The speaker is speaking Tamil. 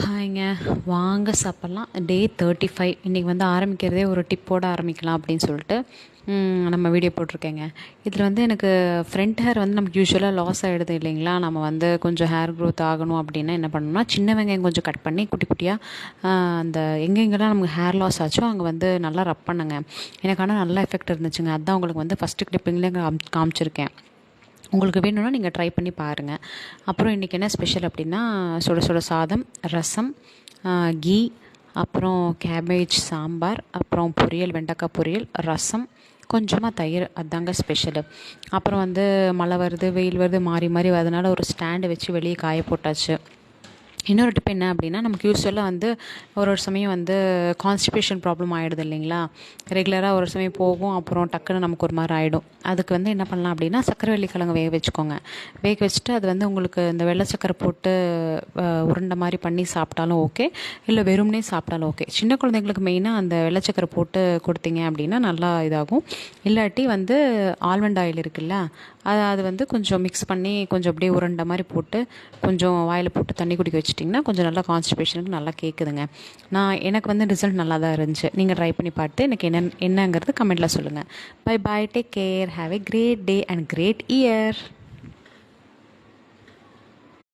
ஹாய்ங்க. வாங்க சாப்பிட்லாம். டே 35 இன்றைக்கி வந்து ஆரம்பிக்கிறதே ஒரு டிப்போடு ஆரம்பிக்கலாம் அப்படின்னு சொல்லிட்டு நம்ம வீடியோ போட்டிருக்கேங்க. இதில் வந்து எனக்கு ஃப்ரண்ட் ஹேர் வந்து நமக்கு யூஸ்வலாக லாஸ் ஆகிடுது இல்லைங்களா. நம்ம வந்து கொஞ்சம் ஹேர் க்ரோத் ஆகணும் அப்படின்னா என்ன பண்ணணும்னா, சின்ன வெங்காயம் கொஞ்சம் கட் பண்ணி குட்டி குட்டியாக அந்த எங்கெங்கெல்லாம் நமக்கு ஹேர் லாஸ் ஆச்சோ அங்கே வந்து நல்லா ரப் பண்ணுங்க. எனக்கு ஆனால் நல்ல எஃபெக்ட் இருந்துச்சுங்க. அதுதான் உங்களுக்கு வந்து ஃபஸ்ட்டு கிளிப்பிங்லேயே காமிச்சிருக்கேன். உங்களுக்கு வேணும்னா நீங்கள் ட்ரை பண்ணி பாருங்கள். அப்புறம் இன்றைக்கி என்ன ஸ்பெஷல் அப்படின்னா, சுட சுட சாதம், ரசம், கீ, அப்புறம் கேபேஜ் சாம்பார், அப்புறம் பொரியல், வெண்டைக்காய் பொரியல், ரசம், கொஞ்சமாக தயிர். அதுதாங்க ஸ்பெஷலு. அப்புறம் வந்து மழை வருது, வெயில் வருது, மாறி மாறி வரதுனால ஒரு ஸ்டாண்டு வச்சு வெளியே காய போட்டாச்சு. இன்னொரு டிப் என்ன அப்படின்னா, நமக்கு யூஸ்வலாக வந்து ஒரு சமயம் வந்து கான்ஸ்டிபேஷன் ப்ராப்ளம் ஆகிடுது இல்லைங்களா. ரெகுலராக ஒரு சமயம் போகும், அப்புறம் டக்குன்னு நமக்கு ஒரு மாதிரி ஆகிடும். அதுக்கு வந்து என்ன பண்ணலாம் அப்படின்னா, சக்கரவள்ளி கிழங்கு வேக வச்சுக்கோங்க. வேக வச்சுட்டு அது வந்து உங்களுக்கு இந்த வெள்ளை சக்கரை போட்டு உருண்டை மாதிரி பண்ணி சாப்பிட்டாலும் ஓகே, இல்லை வெறும்னே சாப்பிட்டாலும் ஓகே. சின்ன குழந்தைங்களுக்கு மெயினாக அந்த வெள்ளை சக்கரை போட்டு கொடுத்தீங்க அப்படின்னா நல்லா இதாகும். இல்லாட்டி வந்து ஆல்மண்ட் ஆயில் இருக்குல்ல, அது வந்து கொஞ்சம் மிக்ஸ் பண்ணி கொஞ்சம் அப்படியே உருண்டை மாதிரி போட்டு கொஞ்சம் வாயில் போட்டு தண்ணி குடிக்க வச்சிட்டிங்கன்னா கொஞ்சம் நல்லா கான்ஸ்டிபேஷனுக்கு நல்லா கேட்குதுங்க. எனக்கு வந்து ரிசல்ட் நல்லா தான் இருந்துச்சு. நீங்கள் ட்ரை பண்ணி பார்த்து எனக்கு என்னங்கிறது கமெண்ட்டில் சொல்லுங்கள். Bye bye, take care, have a great day and great year.